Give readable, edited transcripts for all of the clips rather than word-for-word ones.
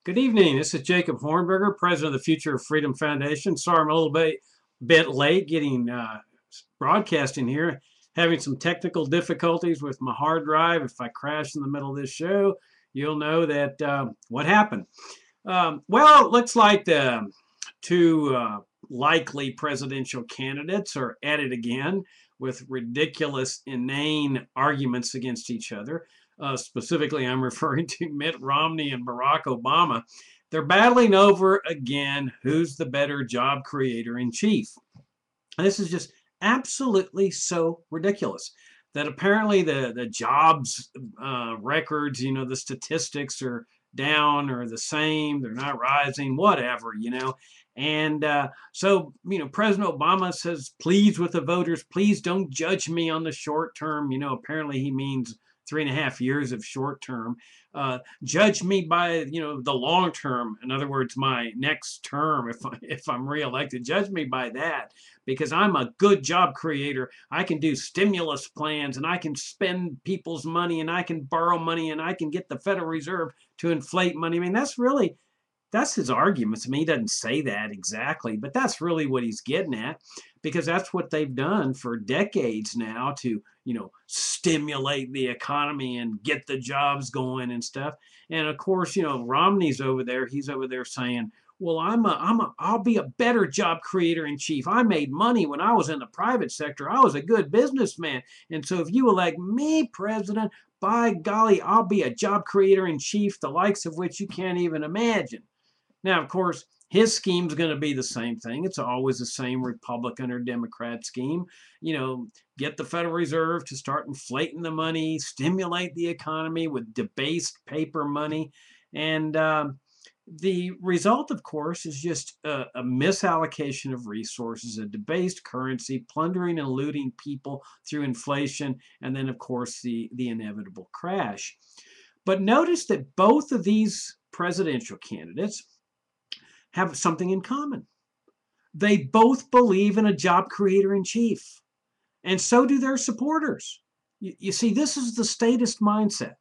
Good evening. This is Jacob Hornberger, president of the Future of Freedom Foundation. Sorry, I'm a little bit late getting broadcasting here. Having some technical difficulties with my hard drive. If I crash in the middle of this show, you'll know that what happened. Well, it looks like the two likely presidential candidates are at it again with ridiculous, inane arguments against each other. Specifically, I'm referring to Mitt Romney and Barack Obama. They're battling over again who's the better job creator in chief. And this is just absolutely so ridiculous that apparently the jobs records, the statistics are down or the same, they're not rising, whatever. And President Obama says, please, with the voters, please don't judge me on the short term. Apparently he means 3.5 years of short term. Judge me by the long term. In other words, my next term, if I'm reelected, judge me by that, because I'm a good job creator. I can do stimulus plans, and I can spend people's money, and I can borrow money, and I can get the Federal Reserve to inflate money. I mean, that's his arguments. I mean, he doesn't say that exactly, but that's really what he's getting at, because that's what they've done for decades now to, stimulate the economy and get the jobs going and stuff. And of course, Romney's over there. He's over there saying, well, I'll be a better job creator in chief. I made money when I was in the private sector. I was a good businessman. And so if you elect me president, by golly, I'll be a job creator in chief, the likes of which you can't even imagine. Now, of course, his scheme's going to be the same thing. It's always the same Republican or Democrat scheme. Get the Federal Reserve to start inflating the money, stimulate the economy with debased paper money. And the result, of course, is just a misallocation of resources, a debased currency, plundering and looting people through inflation, and then, of course, the inevitable crash. But notice that both of these presidential candidates have something in common. They both believe in a job creator in chief, and so do their supporters. You see, this is the statist mindset,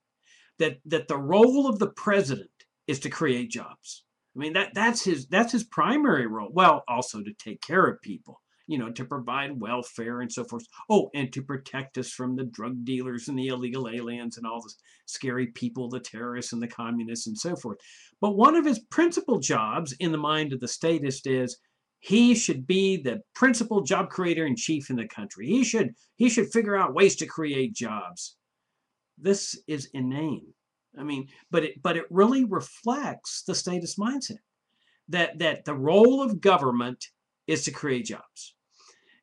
that the role of the president is to create jobs. I mean, that's his primary role. Well, also to take care of people, to provide welfare and so forth. Oh, and to protect us from the drug dealers and the illegal aliens and all the scary people, the terrorists and the communists and so forth. But one of his principal jobs in the mind of the statist is he should be the principal job creator in chief in the country. He should figure out ways to create jobs. This is inane. I mean, but it really reflects the statist mindset that the role of government is to create jobs.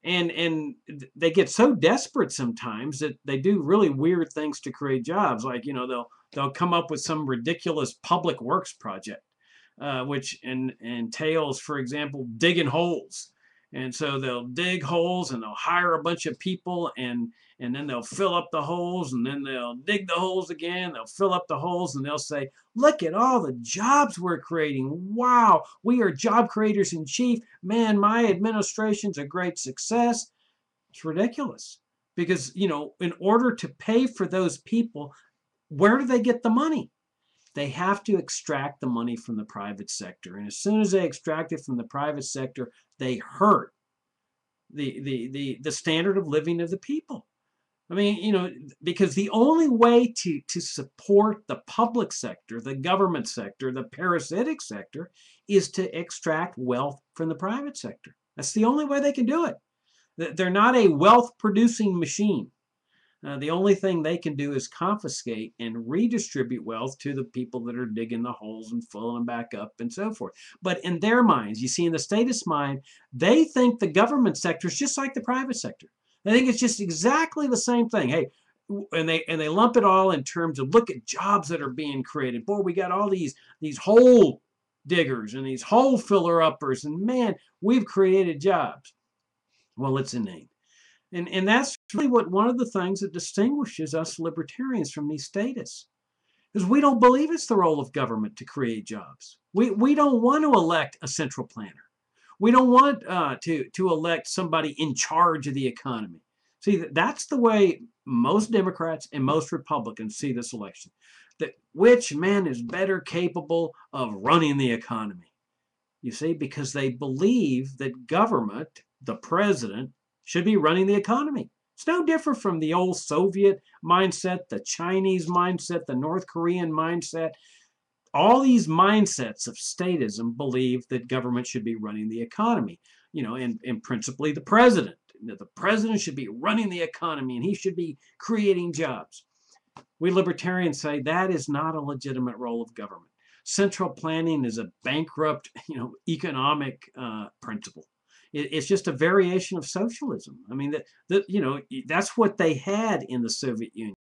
And they get so desperate sometimes that they do really weird things to create jobs. Like, they'll come up with some ridiculous public works project, which entails, for example, digging holes. And so they'll dig holes and they'll hire a bunch of people, and then they'll fill up the holes, and then they'll dig the holes again. They'll fill up the holes, and they'll say, look at all the jobs we're creating. Wow, we are job creators in chief. Man, my administration's a great success. It's ridiculous, because, in order to pay for those people, where do they get the money? They have to extract the money from the private sector. And as soon as they extract it from the private sector, they hurt the standard of living of the people. I mean, because the only way to support the public sector, the government sector, the parasitic sector, is to extract wealth from the private sector. That's the only way they can do it. They're not a wealth-producing machine. The only thing they can do is confiscate and redistribute wealth to the people that are digging the holes and filling them back up and so forth. But in their minds, you see, in the statist mind, they think the government sector is just like the private sector. They think it's just exactly the same thing. Hey, and they lump it all in terms of, look at jobs that are being created. Boy, we got all these hole diggers and these hole filler uppers, and man, we've created jobs. Well, it's inane. And that's really one of the things that distinguishes us libertarians from these statists, is we don't believe it's the role of government to create jobs. We don't want to elect a central planner. We don't want to elect somebody in charge of the economy. See, that's the way most Democrats and most Republicans see this election. that which man is better capable of running the economy. You see, because they believe that government, the president, should be running the economy. It's no different from the old Soviet mindset, the Chinese mindset, the North Korean mindset. All these mindsets of statism believe that government should be running the economy, and principally the president. The president should be running the economy and he should be creating jobs. We libertarians say that is not a legitimate role of government. Central planning is a bankrupt, economic principle. It's just a variation of socialism. I mean, that's what they had in the Soviet Union.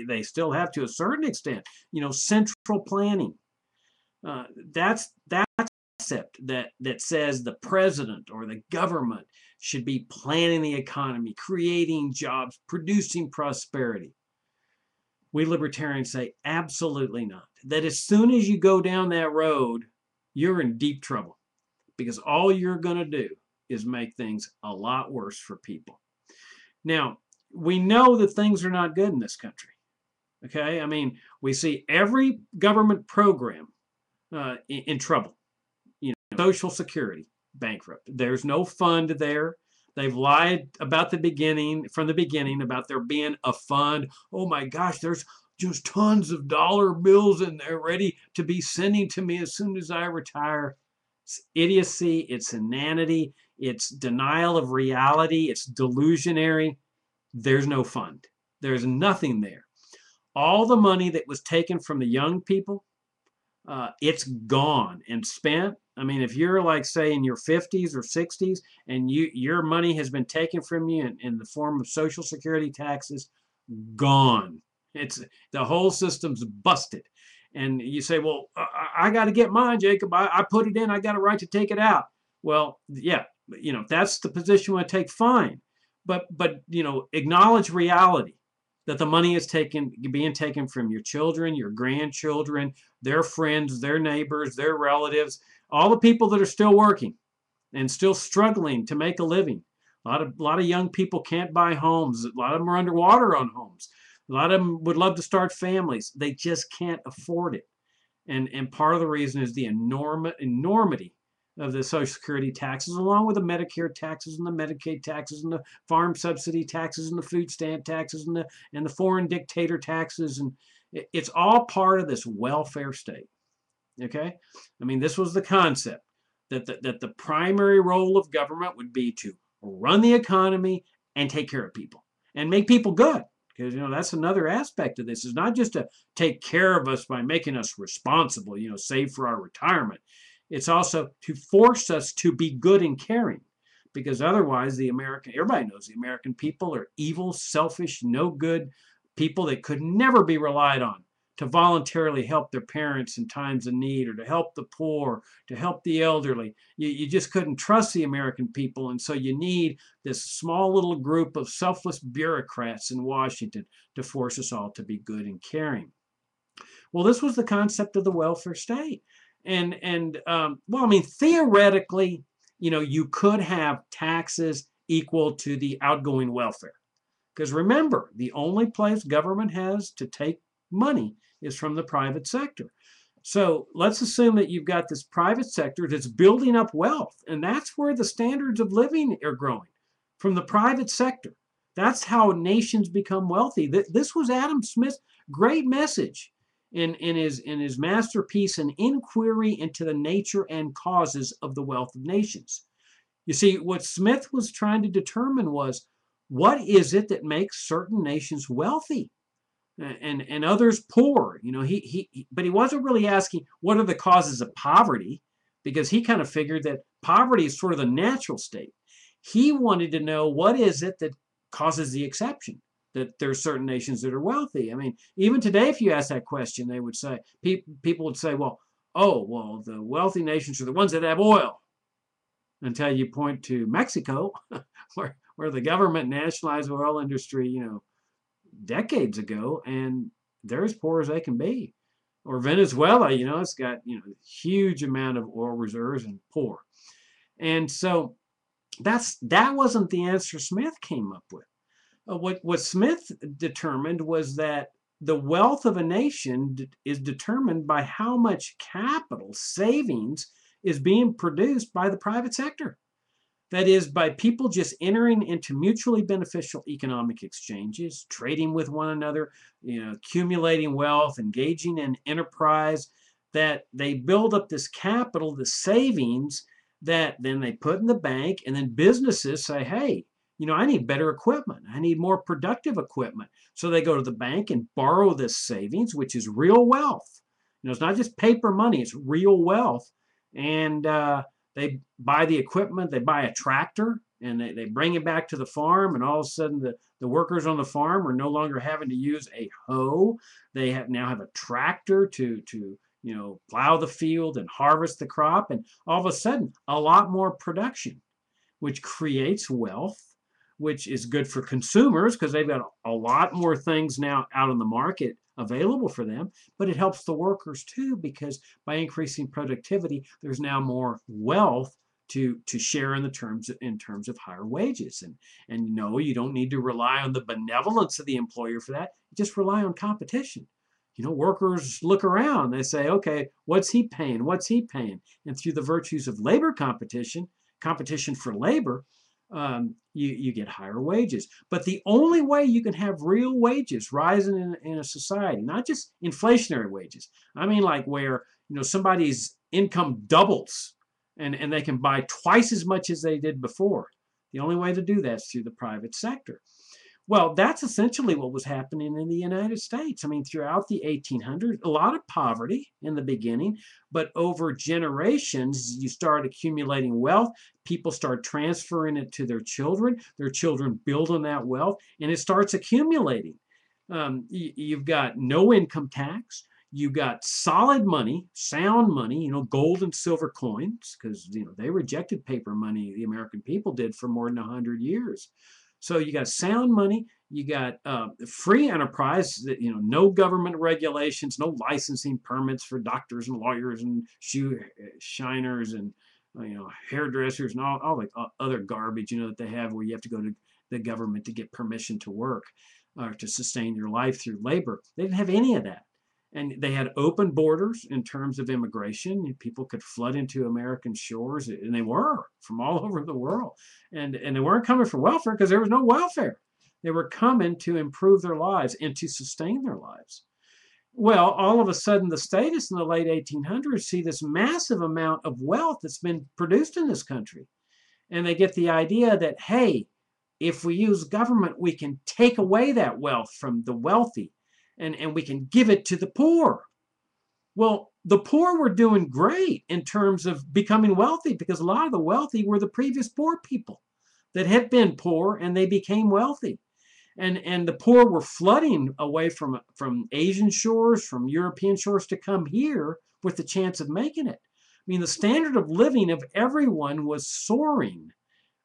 They still have to a certain extent, central planning. That's that concept that says the president or the government should be planning the economy, creating jobs, producing prosperity. We libertarians say absolutely not. That as soon as you go down that road, you're in deep trouble because all you're going to do is make things a lot worse for people. Now, we know that things are not good in this country. Okay? I mean, we see every government program in trouble. Social Security, bankrupt. There's no fund there. They've lied about from the beginning, about there being a fund. Oh my gosh, there's just tons of dollar bills in there ready to be sending to me as soon as I retire. It's idiocy, it's inanity, it's denial of reality, it's delusionary. There's no fund. There's nothing there. All the money that was taken from the young people, it's gone and spent. I mean, if you're like, say, in your 50s or 60s and your money has been taken from you in the form of Social Security taxes, gone. The whole system's busted. And you say, well, I got to get mine, Jacob. I put it in. I got a right to take it out. Well, yeah, if that's the position you want to take, fine. But acknowledge reality. That the money is being taken from your children, your grandchildren, their friends, their neighbors, their relatives, all the people that are still working and still struggling to make a living. A lot of young people can't buy homes. A lot of them are underwater on homes. A lot of them would love to start families. They just can't afford it. And part of the reason is the enormity of the Social Security taxes, along with the Medicare taxes and the Medicaid taxes and the farm subsidy taxes and the food stamp taxes and the foreign dictator taxes. And it's all part of this welfare state. Okay? I mean, this was the concept that the primary role of government would be to run the economy and take care of people and make people good. Because, that's another aspect of this. It's not just to take care of us by making us responsible, save for our retirement. It's also to force us to be good and caring, because otherwise everybody knows the American people are evil, selfish, no good people that could never be relied on to voluntarily help their parents in times of need or to help the poor, to help the elderly. You just couldn't trust the American people, and so you need this small little group of selfless bureaucrats in Washington to force us all to be good and caring. Well, this was the concept of the welfare state. Well, I mean, theoretically, you could have taxes equal to the outgoing welfare. Because remember, the only place government has to take money is from the private sector. So let's assume that you've got this private sector that's building up wealth, and that's where the standards of living are growing, from the private sector. That's how nations become wealthy. This was Adam Smith's great message in his masterpiece, An Inquiry into the Nature and Causes of the Wealth of Nations. You see, what Smith was trying to determine was, what is it that makes certain nations wealthy and others poor? But he wasn't really asking what are the causes of poverty, because he kind of figured that poverty is sort of the natural state. He wanted to know, what is it that causes the exception, that there are certain nations that are wealthy. I mean, even today, if you ask that question, they would say, people would say, well, the wealthy nations are the ones that have oil. Until you point to Mexico, where the government nationalized the oil industry, decades ago, and they're as poor as they can be. Or Venezuela, it's got, huge amount of oil reserves and poor. And so that wasn't the answer Smith came up with. What Smith determined was that the wealth of a nation is determined by how much capital savings is being produced by the private sector. That is, by people just entering into mutually beneficial economic exchanges, trading with one another, accumulating wealth, engaging in enterprise, that they build up this capital, the savings that then they put in the bank, and then businesses say, hey, I need better equipment. I need more productive equipment. So they go to the bank and borrow this savings, which is real wealth. It's not just paper money, it's real wealth. And they buy the equipment, they buy a tractor, and they bring it back to the farm, and all of a sudden the workers on the farm are no longer having to use a hoe. They now have a tractor to plow the field and harvest the crop, and all of a sudden a lot more production, which creates wealth, which is good for consumers because they've got a lot more things now out on the market available for them, but it helps the workers too, because by increasing productivity, there's now more wealth to share in terms of higher wages. And no, you don't need to rely on the benevolence of the employer for that. You just rely on competition. Workers look around, they say, okay, what's he paying? What's he paying? And through the virtues of labor competition for labor, you get higher wages. But the only way you can have real wages rising in a society, not just inflationary wages, I mean like where somebody's income doubles and they can buy twice as much as they did before. The only way to do that is through the private sector. Well, that's essentially what was happening in the United States. I mean, throughout the 1800s, a lot of poverty in the beginning, but over generations, you start accumulating wealth. People start transferring it to their children. Their children build on that wealth, and it starts accumulating. You've got no income tax. You've got solid money, sound money, gold and silver coins, because they rejected paper money. The American people did for more than 100 years. So you got sound money, you got free enterprise, that no government regulations, no licensing permits for doctors and lawyers and shoe shiners and hairdressers and all the other garbage that they have, where you have to go to the government to get permission to work or to sustain your life through labor. They didn't have any of that. And they had open borders in terms of immigration. People could flood into American shores, and they were from all over the world. And they weren't coming for welfare because there was no welfare. They were coming to improve their lives and to sustain their lives. Well, all of a sudden, the statists in the late 1800s see this massive amount of wealth that's been produced in this country. And they get the idea that, hey, if we use government, we can take away that wealth from the wealthy. And we can give it to the poor. Well, the poor were doing great in terms of becoming wealthy, because a lot of the wealthy were the previous poor people that had been poor and they became wealthy. And the poor were flooding away from Asian shores, from European shores to come here with the chance of making it. I mean, the standard of living of everyone was soaring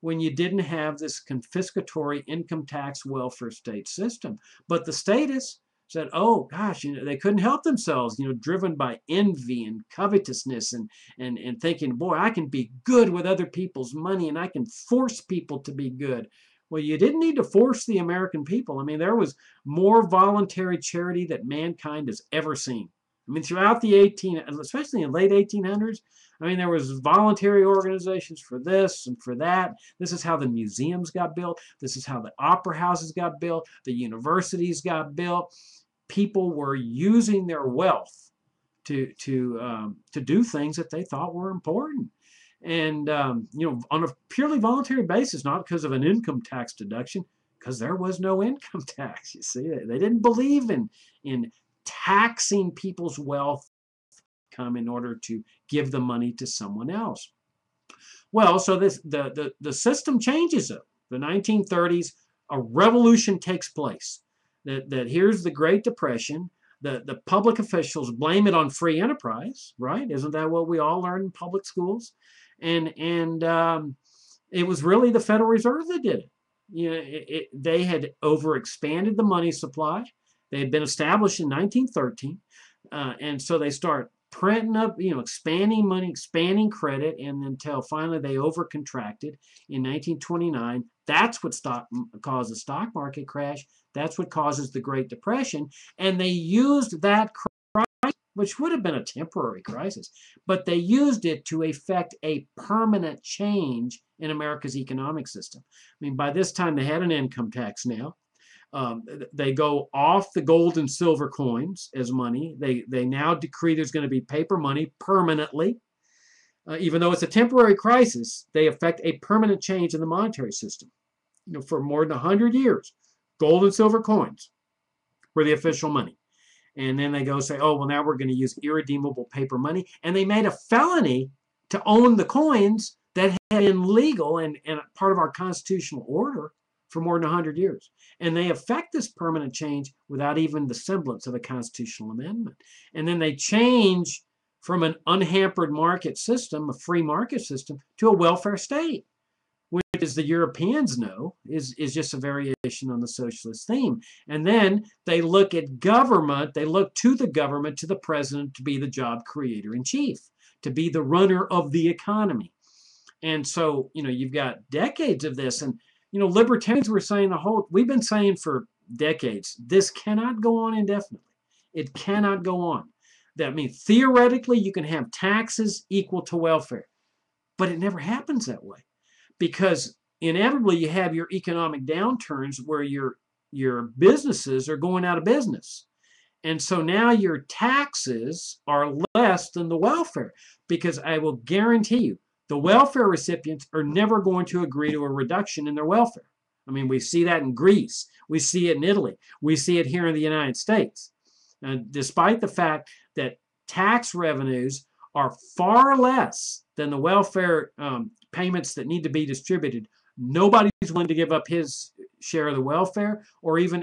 when you didn't have this confiscatory income tax welfare state system. But the statists said, oh gosh, they couldn't help themselves, driven by envy and covetousness and thinking, boy, I can be good with other people's money and I can force people to be good. Well, you didn't need to force the American people. I mean, there was more voluntary charity that mankind has ever seen. I mean, throughout the especially in late 1800s, I mean, there was voluntary organizations for this and for that. This is how the museums got built. This is how the opera houses got built. The universities got built. People were using their wealth to do things that they thought were important. And, on a purely voluntary basis, not because of an income tax deduction, because there was no income tax. You see, they didn't believe in taxing people's wealth in order to give the money to someone else. Well, so the system changes though. The 1930s, a revolution takes place. That here's the Great Depression. The public officials blame it on free enterprise, right? Isn't that what we all learned in public schools? And it was really the Federal Reserve that did it. They had overexpanded the money supply. They had been established in 1913, and so they start printing up, expanding money, expanding credit, and until finally they overcontracted in 1929. That's what caused the stock market crash. That's what causes the Great Depression. And they used that crisis, which would have been a temporary crisis, but they used it to effect a permanent change in America's economic system. I mean, by this time they had an income tax now. They go off the gold and silver coins as money. They now decree there's going to be paper money permanently. Even though it's a temporary crisis, they effect a permanent change in the monetary system. For more than 100 years, gold and silver coins were the official money. And then they go say, oh, well, now we're going to use irredeemable paper money. And they made a felony to own the coins that had been legal and part of our constitutional order for more than 100 years. And they effect this permanent change without even the semblance of a constitutional amendment. And then they change from an unhampered market system, a free market system, to a welfare state, which, as the Europeans know, is just a variation on the socialist theme. And then they look at government, they look to the government, to the president, to be the job creator in chief, to be the runner of the economy. And so, you've got decades of this. And libertarians were saying we've been saying for decades, this cannot go on indefinitely. It cannot go on. That means theoretically you can have taxes equal to welfare, but it never happens that way, because inevitably you have your economic downturns where your businesses are going out of business. And so now your taxes are less than the welfare, because I will guarantee you, the welfare recipients are never going to agree to a reduction in their welfare. I mean, we see that in Greece. We see it in Italy. We see it here in the United States. Despite the fact that tax revenues are far less than the welfare payments that need to be distributed, nobody's willing to give up his share of the welfare or even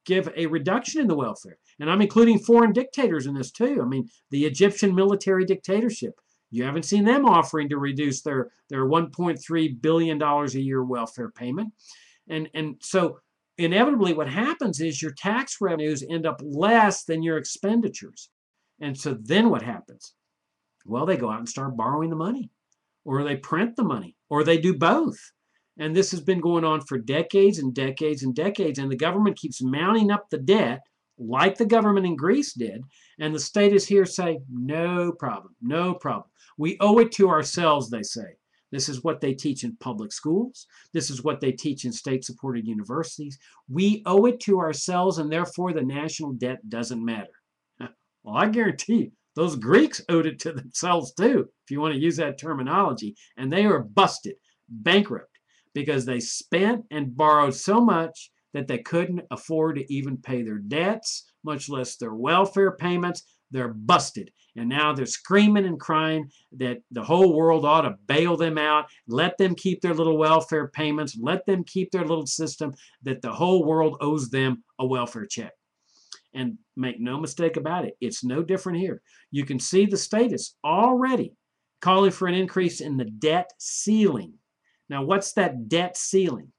give a reduction in the welfare. And I'm including foreign dictators in this too. I mean, the Egyptian military dictatorship. You haven't seen them offering to reduce their $1.3 billion a year welfare payment. And so inevitably what happens is your tax revenues end up less than your expenditures. And so then what happens? Well, they go out and start borrowing the money, or they print the money, or they do both. And this has been going on for decades and decades and decades. And the government keeps mounting up the debt like the government in Greece did. And the state is here saying, no problem, no problem. We owe it to ourselves, they say. This is what they teach in public schools. This is what they teach in state-supported universities. We owe it to ourselves, and therefore the national debt doesn't matter. Well, I guarantee you, those Greeks owed it to themselves too, if you want to use that terminology. And they were busted, bankrupt, because they spent and borrowed so much that they couldn't afford to even pay their debts, much less their welfare payments. They're busted. And now they're screaming and crying that the whole world ought to bail them out, let them keep their little welfare payments, let them keep their little system, that the whole world owes them a welfare check. And make no mistake about it, it's no different here. You can see the status already calling for an increase in the debt ceiling. Now, what's that debt ceiling?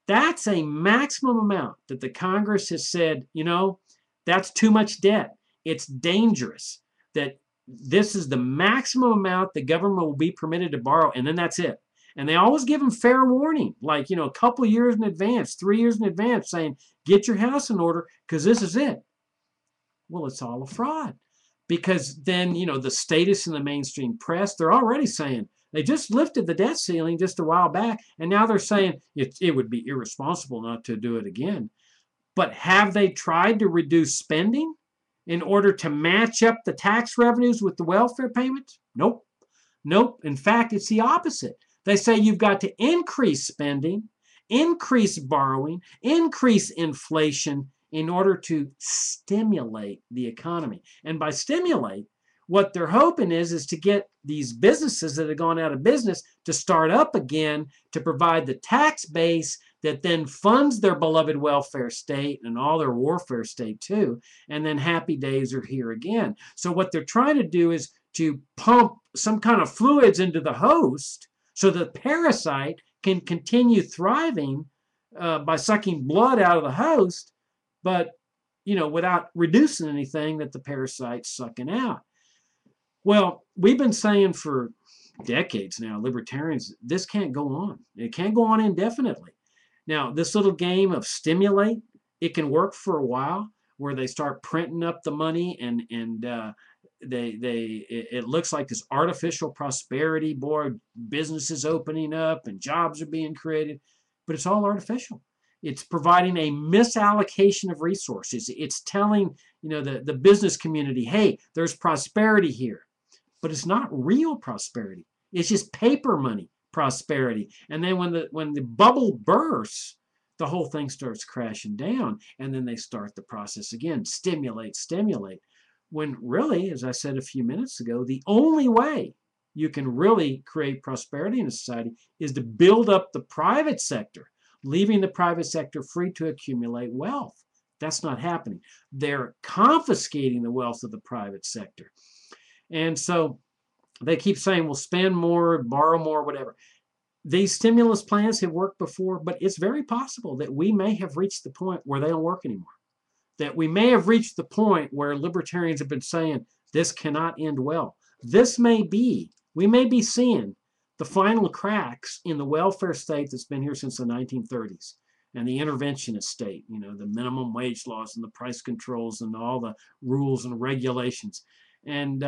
That's a maximum amount that the Congress has said, that's too much debt. It's dangerous. That this is the maximum amount the government will be permitted to borrow, and then that's it. And they always give them fair warning, like, a couple of years in advance, 3 years in advance, saying, get your house in order because this is it. Well, it's all a fraud, because then, the statists in the mainstream press, they're already saying, they just lifted the debt ceiling just a while back, and now they're saying it would be irresponsible not to do it again. But have they tried to reduce spending in order to match up the tax revenues with the welfare payments? Nope. Nope. In fact, it's the opposite. They say you've got to increase spending, increase borrowing, increase inflation in order to stimulate the economy. And by stimulate, what they're hoping is to get these businesses that have gone out of business to start up again, to provide the tax base that then funds their beloved welfare state and all their warfare state too. And then happy days are here again. So what they're trying to do is to pump some kind of fluids into the host so the parasite can continue thriving by sucking blood out of the host, but without reducing anything that the parasite's sucking out. Well, we've been saying for decades now, libertarians, this can't go on. It can't go on indefinitely. Now, this little game of stimulate, it can work for a while where they start printing up the money and it looks like this artificial prosperity. Boy, businesses opening up and jobs are being created, but it's all artificial. It's providing a misallocation of resources. It's telling, the business community, hey, there's prosperity here, but it's not real prosperity. It's just paper money prosperity. And then when the bubble bursts, the whole thing starts crashing down, and then they start the process again, stimulate, stimulate. When really, as I said a few minutes ago, the only way you can really create prosperity in a society is to build up the private sector, leaving the private sector free to accumulate wealth. That's not happening. They're confiscating the wealth of the private sector. And so they keep saying, we'll spend more, borrow more, whatever. These stimulus plans have worked before, but it's very possible that we may have reached the point where they don't work anymore. That we may have reached the point where libertarians have been saying, this cannot end well. We may be seeing the final cracks in the welfare state that's been here since the 1930s. And the interventionist state, the minimum wage laws and the price controls and all the rules and regulations. And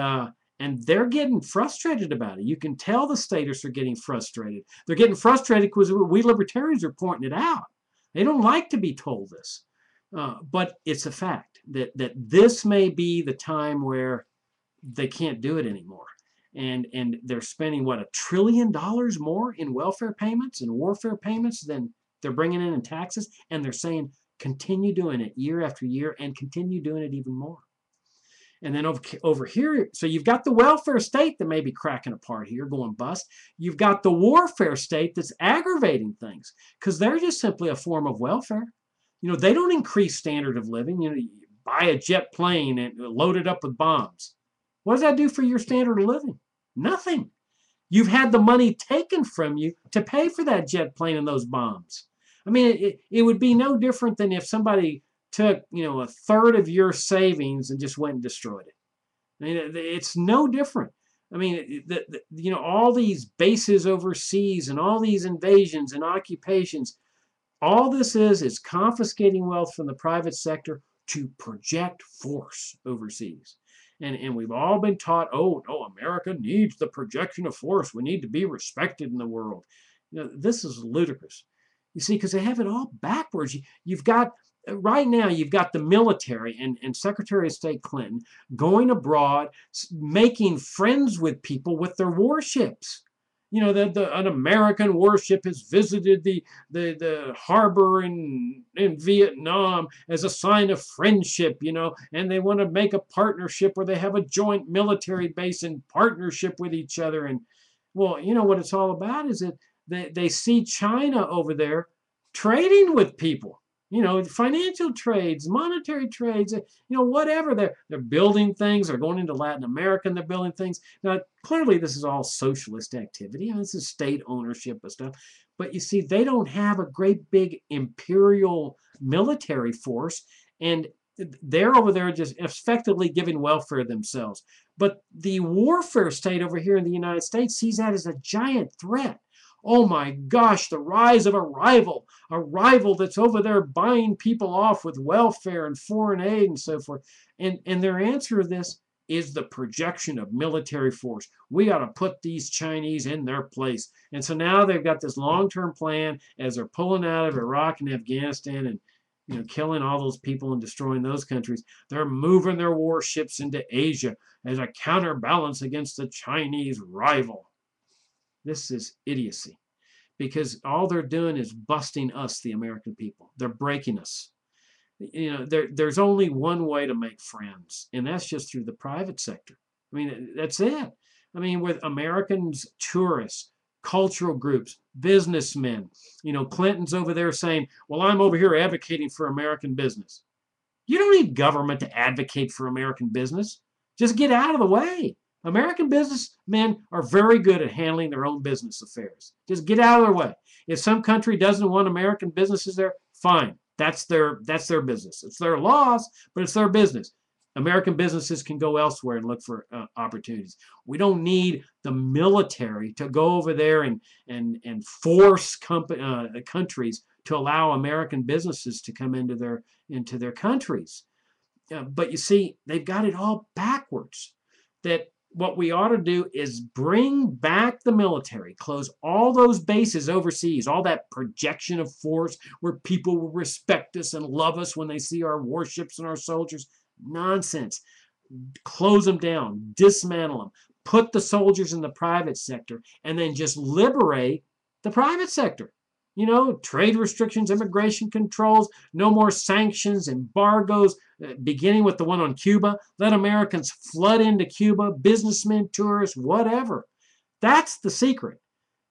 they're getting frustrated about it. You can tell the statists are getting frustrated. They're getting frustrated because we libertarians are pointing it out. They don't like to be told this. But it's a fact that this may be the time where they can't do it anymore. And they're spending, what, $1 trillion more in welfare payments and warfare payments than they're bringing in taxes. And they're saying, continue doing it year after year and continue doing it even more. And then over here, so you've got the welfare state that may be cracking apart here, going bust. You've got the warfare state that's aggravating things because they're just simply a form of welfare. They don't increase standard of living. You buy a jet plane and load it up with bombs. What does that do for your standard of living? Nothing. You've had the money taken from you to pay for that jet plane and those bombs. I mean, it would be no different than if somebody took, a third of your savings and just went and destroyed it. I mean, it's no different. I mean, all these bases overseas and all these invasions and occupations, all this is confiscating wealth from the private sector to project force overseas. And we've all been taught, oh, no, America needs the projection of force. We need to be respected in the world. This is ludicrous. You see, because they have it all backwards. Right now, you've got the military and Secretary of State Clinton going abroad, making friends with people with their warships. An American warship has visited the harbor in Vietnam as a sign of friendship, and they want to make a partnership where they have a joint military base in partnership with each other. And, well, what it's all about is that they see China over there trading with people. Financial trades, monetary trades, whatever. They're building things. They're going into Latin America and they're building things. Now, clearly, this is all socialist activity. This is state ownership of stuff. But you see, they don't have a great big imperial military force, and they're over there just effectively giving welfare themselves. But the warfare state over here in the United States sees that as a giant threat. Oh my gosh, the rise of a rival that's over there buying people off with welfare and foreign aid and so forth. And their answer to this is the projection of military force. We ought to put these Chinese in their place. And so now they've got this long-term plan as they're pulling out of Iraq and Afghanistan and killing all those people and destroying those countries. They're moving their warships into Asia as a counterbalance against the Chinese rival. This is idiocy, because all they're doing is busting us, the American people. They're breaking us. There's only one way to make friends, and that's just through the private sector. I mean, that's it. I mean, with Americans, tourists, cultural groups, businessmen, Clinton's over there saying, well, I'm over here advocating for American business. You don't need government to advocate for American business. Just get out of the way. American businessmen are very good at handling their own business affairs. Just get out of their way. If some country doesn't want American businesses there, fine. That's their business. It's their laws, but it's their business. American businesses can go elsewhere and look for opportunities. We don't need the military to go over there and force countries to allow American businesses to come into their countries. But you see, they've got it all backwards. That what we ought to do is bring back the military, close all those bases overseas, all that projection of force where people will respect us and love us when they see our warships and our soldiers. Nonsense. Close them down, dismantle them, put the soldiers in the private sector, and then just liberate the private sector. You know, trade restrictions, immigration controls, no more sanctions, embargoes, beginning with the one on Cuba. Let Americans flood into Cuba, businessmen, tourists, whatever. That's the secret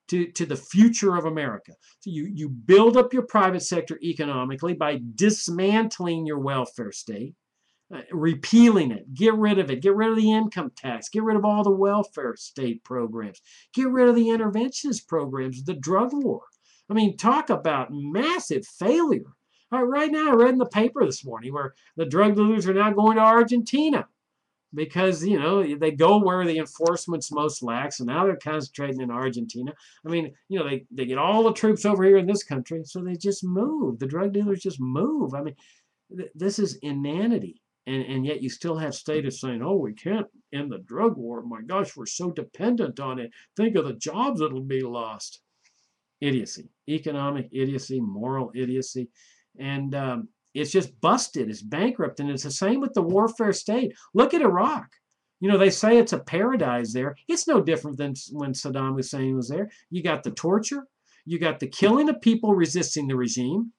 to the future of America. So you build up your private sector economically by dismantling your welfare state, repealing it, get rid of it, get rid of the income tax, get rid of all the welfare state programs, get rid of the interventionist programs, the drug war. I mean, talk about massive failure. Right now, I read in the paper this morning where the drug dealers are now going to Argentina because, you know, they go where the enforcement's most lax, and now they're concentrating in Argentina. I mean, you know, they get all the troops over here in this country, so they just move. The drug dealers just move. I mean, this is inanity. And yet you still have states saying, oh, we can't end the drug war. My gosh, we're so dependent on it. Think of the jobs that'll be lost. Idiocy, economic idiocy, moral idiocy. And it's just busted. It's bankrupt. And it's the same with the warfare state. Look at Iraq. You know, they say it's a paradise there. It's no different than when Saddam Hussein was there. You got the torture. You got the killing of people resisting the regime.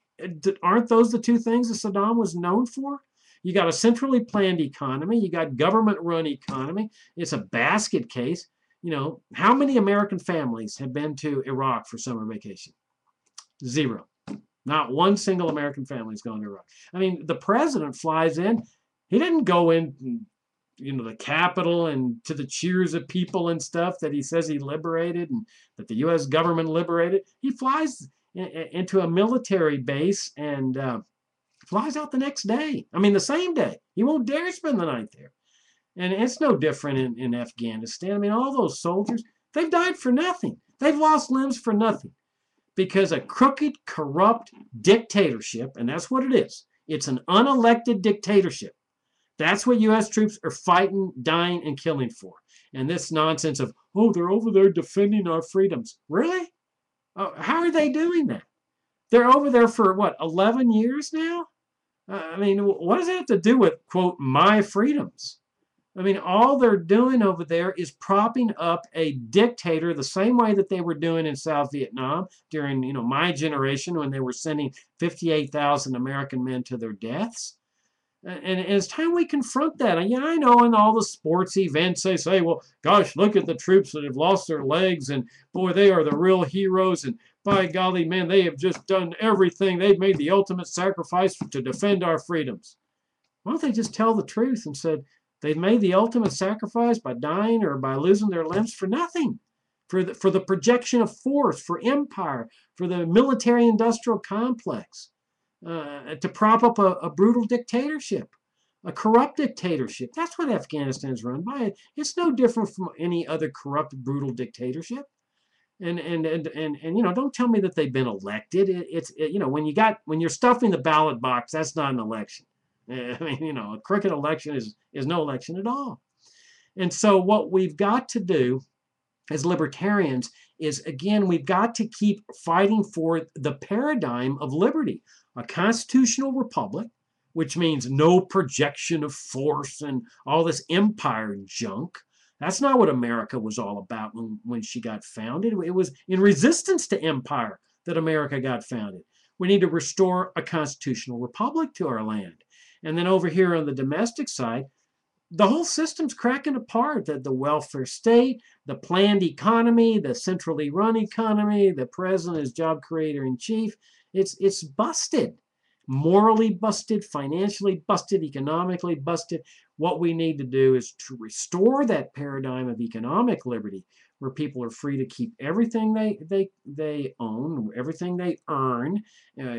Aren't those the two things that Saddam was known for? You got a centrally planned economy. You got government-run economy. It's a basket case. You know, how many American families have been to Iraq for summer vacation? Zero. Not one single American family has gone to Iraq. I mean, the president flies in. He didn't go in, you know, the Capitol and to the cheers of people and stuff that he says he liberated and that the U.S. government liberated. He flies into a military base and flies out the next day. I mean, the same day. He won't dare spend the night there. And it's no different in Afghanistan. I mean, all those soldiers, they've died for nothing. They've lost limbs for nothing. Because a crooked, corrupt dictatorship, and that's what it is. It's an unelected dictatorship. That's what U.S. troops are fighting, dying, and killing for. And this nonsense of, oh, they're over there defending our freedoms. Really? How are they doing that? They're over there for, what, 11 years now? I mean, what does that have to do with, quote, my freedoms? I mean, all they're doing over there is propping up a dictator the same way that they were doing in South Vietnam during, you know, my generation when they were sending 58,000 American men to their deaths. And it's time we confront that. And yeah, I know in all the sports events they say, well, gosh, look at the troops that have lost their legs, and boy, they are the real heroes, and by golly, man, they have just done everything. They've made the ultimate sacrifice to defend our freedoms. Why don't they just tell the truth and said, they've made the ultimate sacrifice by dying or by losing their limbs for nothing, for the projection of force, for empire, for the military-industrial complex, to prop up a brutal dictatorship, a corrupt dictatorship. That's what Afghanistan is run by. It's no different from any other corrupt, brutal dictatorship. And you know, don't tell me that they've been elected. You know, when you're stuffing the ballot box, that's not an election. I mean, you know, a crooked election is no election at all. And so what we've got to do as libertarians is, again, we've got to keep fighting for the paradigm of liberty, a constitutional republic, which means no projection of force and all this empire junk. That's not what America was all about when she got founded. It was in resistance to empire that America got founded. We need to restore a constitutional republic to our land. And then over here on the domestic side, the whole system's cracking apart. The welfare state, the planned economy, the centrally run economy, the president is job creator in chief. It's busted. Morally busted, financially busted, economically busted. What we need to do is to restore that paradigm of economic liberty, where people are free to keep everything they own, everything they earn,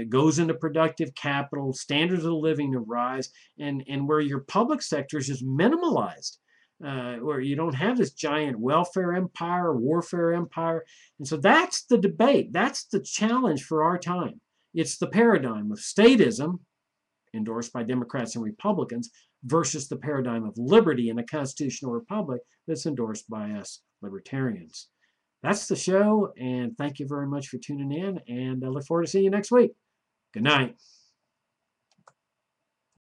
goes into productive capital, standards of living to rise, and where your public sector is just minimalized, where you don't have this giant welfare empire, warfare empire. And so that's the debate. That's the challenge for our time. It's the paradigm of statism, endorsed by Democrats and Republicans, versus the paradigm of liberty in a constitutional republic that's endorsed by us libertarians. That's the show, and thank you very much for tuning in, and I look forward to seeing you next week. Good night.